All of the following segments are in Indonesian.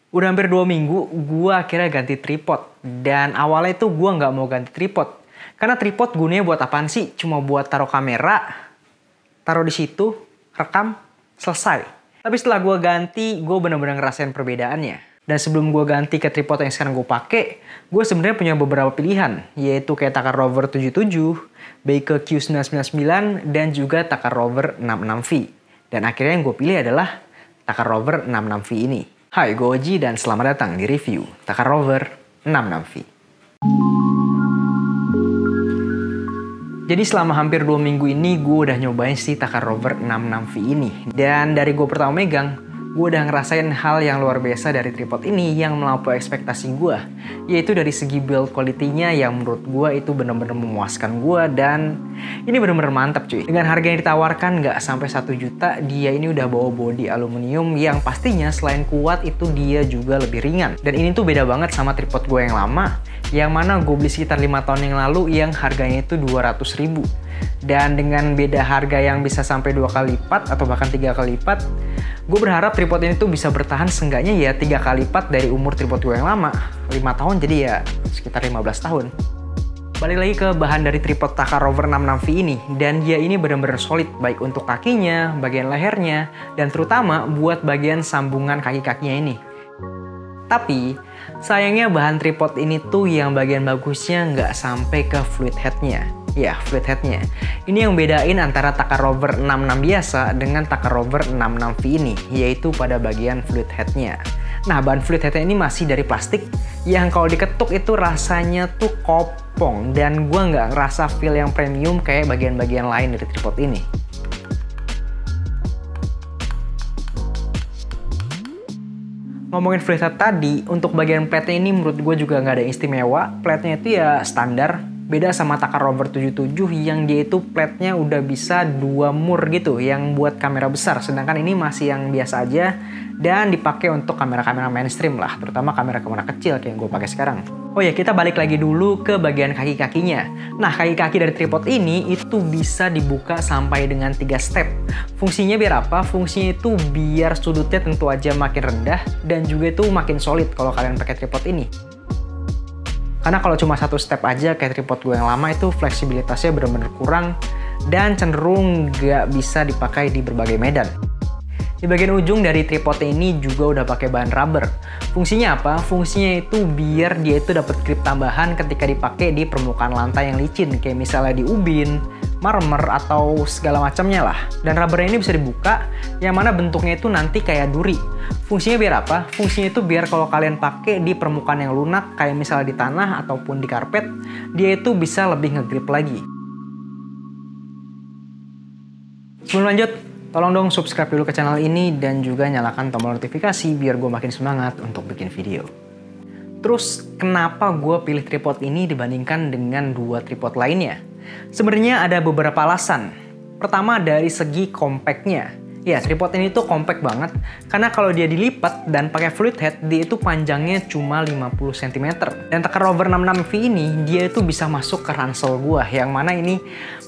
Udah hampir 2 minggu, gue akhirnya ganti tripod. Dan awalnya tuh gue nggak mau ganti tripod. Karena tripod gunanya buat apaan sih? Cuma buat taruh kamera, taruh di situ, rekam, selesai. Tapi setelah gue ganti, gue bener-bener ngerasain perbedaannya. Dan sebelum gue ganti ke tripod yang sekarang gue pakai, gue sebenarnya punya beberapa pilihan. Yaitu kayak Takar Rover 77, Baike Q999, dan juga Takar Rover 66V. Dan akhirnya yang gue pilih adalah Takar Rover 66V ini. Hai, gue Oji dan selamat datang di review Takar Rover 66V. Jadi selama hampir 2 minggu ini gue udah nyobain si Takar Rover 66V ini. Dan dari gue pertama megang, gue udah ngerasain hal yang luar biasa dari tripod ini yang melampaui ekspektasi gue. Yaitu dari segi build quality-nya yang menurut gue itu bener-bener memuaskan gue. Dan ini bener-bener mantap cuy. Dengan harga yang ditawarkan nggak sampai 1 juta, dia ini udah bawa bodi aluminium yang pastinya selain kuat itu dia juga lebih ringan. Dan ini tuh beda banget sama tripod gue yang lama, yang mana gue beli sekitar 5 tahun yang lalu yang harganya itu 200.000. Dan dengan beda harga yang bisa sampai 2 kali lipat atau bahkan 3 kali lipat, gue berharap tripod ini tuh bisa bertahan seenggaknya ya 3 kali lipat dari umur tripod gue yang lama. 5 tahun jadi ya sekitar 15 tahun. Balik lagi ke bahan dari tripod Takar Rover 66V ini, dan dia ini benar-benar solid baik untuk kakinya, bagian lehernya, dan terutama buat bagian sambungan kaki-kakinya ini. Tapi sayangnya bahan tripod ini tuh yang bagian bagusnya nggak sampai ke fluid headnya. Ya, fluid headnya. Ini yang bedain antara Takar Rover 66 biasa dengan Takar Rover 66V ini, yaitu pada bagian fluid headnya. Nah, bahan fluid headnya ini masih dari plastik yang kalau diketuk itu rasanya tuh kopong, dan gue nggak ngerasa feel yang premium kayak bagian-bagian lain dari tripod ini. Ngomongin fluid head tadi, untuk bagian plate ini menurut gue juga nggak ada yang istimewa. Plate-nya itu ya standar. Beda sama Takar Rover 77 yang dia itu plate-nya udah bisa 2 mur gitu yang buat kamera besar. Sedangkan ini masih yang biasa aja dan dipakai untuk kamera-kamera mainstream lah. Terutama kamera-kamera kecil kayak yang gue pakai sekarang. Oh ya, kita balik lagi dulu ke bagian kaki-kakinya. Nah, kaki-kaki dari tripod ini itu bisa dibuka sampai dengan 3 step. Fungsinya biar apa? Fungsinya itu biar sudutnya tentu aja makin rendah dan juga itu makin solid kalau kalian pakai tripod ini. Karena kalau cuma 1 step aja kayak tripod gue yang lama itu fleksibilitasnya bener-bener kurang dan cenderung nggak bisa dipakai di berbagai medan. Di bagian ujung dari tripod ini juga udah pakai bahan rubber. Fungsinya apa? Fungsinya itu biar dia itu dapat grip tambahan ketika dipakai di permukaan lantai yang licin, kayak misalnya di ubin, marmer, atau segala macamnya lah. Dan rubbernya ini bisa dibuka, yang mana bentuknya itu nanti kayak duri. Fungsinya biar apa? Fungsinya itu biar kalau kalian pakai di permukaan yang lunak, kayak misalnya di tanah ataupun di karpet, dia itu bisa lebih ngegrip lagi. Sebelum lanjut, tolong dong subscribe dulu ke channel ini dan juga nyalakan tombol notifikasi biar gue makin semangat untuk bikin video. Terus, kenapa gue pilih tripod ini dibandingkan dengan 2 tripod lainnya? Sebenarnya ada beberapa alasan. Pertama dari segi compactnya. Ya, tripod ini tuh compact banget karena kalau dia dilipat dan pakai fluid head, dia itu panjangnya cuma 50 cm. Dan Takar Rover 66V ini dia itu bisa masuk ke ransel gua, yang mana ini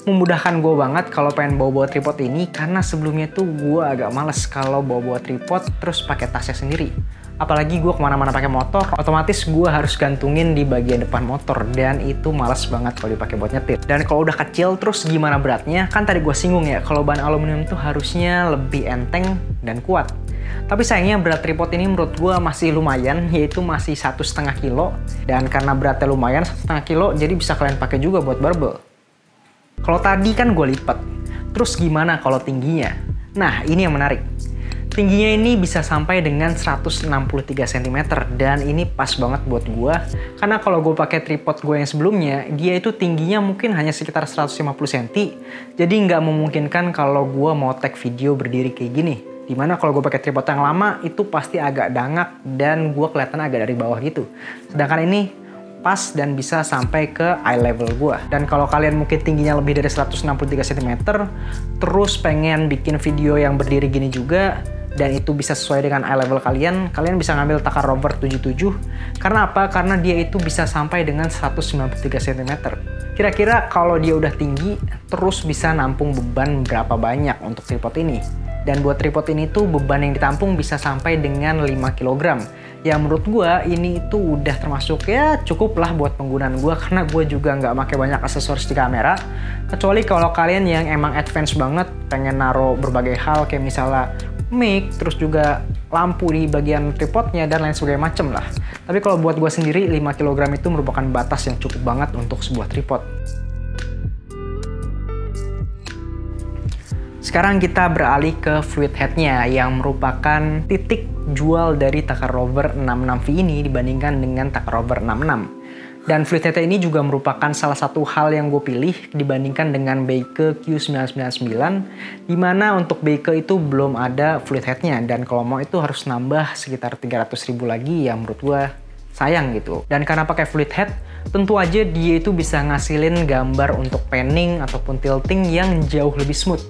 memudahkan gue banget kalau pengen bawa-bawa tripod ini karena sebelumnya tuh gue agak males kalau bawa-bawa tripod terus pakai tasnya sendiri. Apalagi gue kemana-mana pakai motor, otomatis gue harus gantungin di bagian depan motor dan itu males banget kalau dipakai buat nyetir. Dan kalau udah kecil terus gimana beratnya? Kan tadi gue singgung ya kalau bahan aluminium tuh harusnya lebih enteng dan kuat. Tapi sayangnya berat tripod ini menurut gue masih lumayan, yaitu masih 1,5 kilo. Dan karena beratnya lumayan 1,5 kilo, jadi bisa kalian pakai juga buat barbel. Kalau tadi kan gue lipat, terus gimana kalau tingginya? Nah, ini yang menarik. Tingginya ini bisa sampai dengan 163 cm dan ini pas banget buat gue. Karena kalau gue pakai tripod gue yang sebelumnya, dia itu tingginya mungkin hanya sekitar 150 cm. Jadi nggak memungkinkan kalau gue mau tag video berdiri kayak gini. Dimana kalau gue pakai tripod yang lama itu pasti agak dangak dan gue kelihatan agak dari bawah gitu. Sedangkan ini pas dan bisa sampai ke eye level gue. Dan kalau kalian mungkin tingginya lebih dari 163 cm, terus pengen bikin video yang berdiri gini juga, dan itu bisa sesuai dengan eye level kalian, kalian bisa ngambil Takar Rover 77. Karena apa? Karena dia itu bisa sampai dengan 193 cm. Kira-kira kalau dia udah tinggi, terus bisa nampung beban berapa banyak untuk tripod ini? Dan buat tripod ini tuh beban yang ditampung bisa sampai dengan 5 kg. Ya menurut gua ini itu udah termasuk ya cukup lah buat penggunaan gua, karena gua juga nggak pakai banyak aksesoris di kamera. Kecuali kalau kalian yang emang advance banget, pengen naro berbagai hal kayak misalnya mic, terus juga lampu di bagian tripodnya dan lain sebagainya macem lah. Tapi kalau buat gua sendiri 5 kg itu merupakan batas yang cukup banget untuk sebuah tripod. Sekarang kita beralih ke fluid headnya yang merupakan titik jual dari Takar Rover 66V ini dibandingkan dengan Takar Rover 66. Dan fluid head ini juga merupakan salah satu hal yang gue pilih dibandingkan dengan Beke Q999, dimana untuk Beke itu belum ada fluid headnya, dan kalau mau itu harus nambah sekitar 300.000 lagi, yang menurut gue sayang gitu. Dan karena pakai fluid head, tentu aja dia itu bisa ngasilin gambar untuk panning ataupun tilting yang jauh lebih smooth.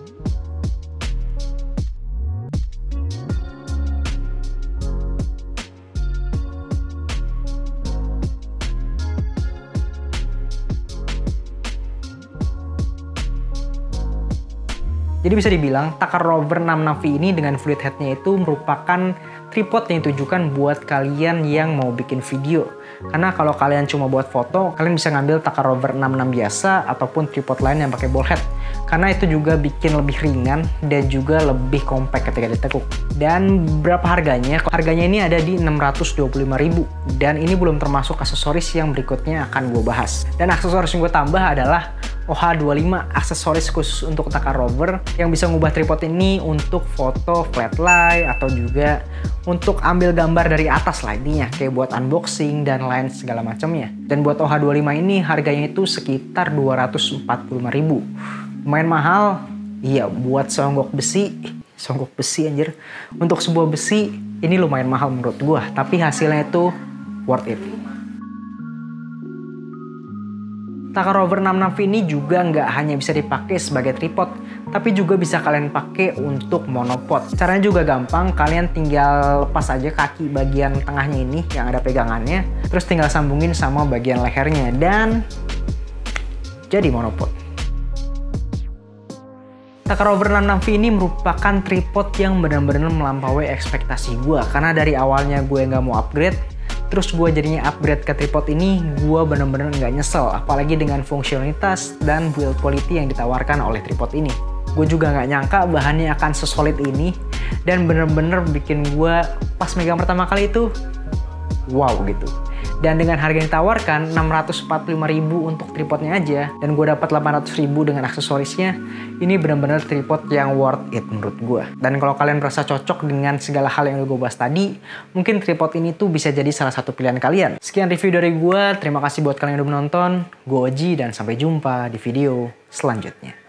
Jadi bisa dibilang Takar Rover 66V ini dengan fluid headnya itu merupakan tripod yang ditujukan buat kalian yang mau bikin video. Karena kalau kalian cuma buat foto, kalian bisa ngambil Takar Rover 66 biasa ataupun tripod lain yang pakai ball head. Karena itu juga bikin lebih ringan dan juga lebih compact ketika ditekuk. Dan berapa harganya? Harganya ini ada di 625.000, dan ini belum termasuk aksesoris yang berikutnya akan gue bahas. Dan aksesoris yang gue tambah adalah OH25, aksesoris khusus untuk Takar Rover yang bisa ngubah tripod ini untuk foto flat lie atau juga untuk ambil gambar dari atas lah, intinya kayak buat unboxing dan lain segala macamnya. Dan buat OH25 ini harganya itu sekitar 245.000. Lumayan mahal. Iya, buat songgok besi anjir. Untuk sebuah besi ini lumayan mahal menurut gua, tapi hasilnya itu worth it. Takar Rover 66V ini juga nggak hanya bisa dipakai sebagai tripod, tapi juga bisa kalian pakai untuk monopod. Caranya juga gampang, kalian tinggal lepas aja kaki bagian tengahnya ini yang ada pegangannya, terus tinggal sambungin sama bagian lehernya, dan jadi monopod. Takar Rover 66V ini merupakan tripod yang benar-benar melampaui ekspektasi gue, karena dari awalnya gue nggak mau upgrade, terus gue jadinya upgrade ke tripod ini, gue bener-bener nggak nyesel, apalagi dengan fungsionalitas dan build quality yang ditawarkan oleh tripod ini. Gue juga nggak nyangka bahannya akan sesolid ini, dan bener-bener bikin gue pas megang pertama kali itu, wow gitu. Dan dengan harga yang ditawarkan 645.000 untuk tripodnya aja, dan gue dapat 800.000 dengan aksesorisnya, ini benar-benar tripod yang worth it menurut gue. Dan kalau kalian merasa cocok dengan segala hal yang gue bahas tadi, mungkin tripod ini tuh bisa jadi salah satu pilihan kalian. Sekian review dari gue, terima kasih buat kalian yang udah menonton. Gue Oji, dan sampai jumpa di video selanjutnya.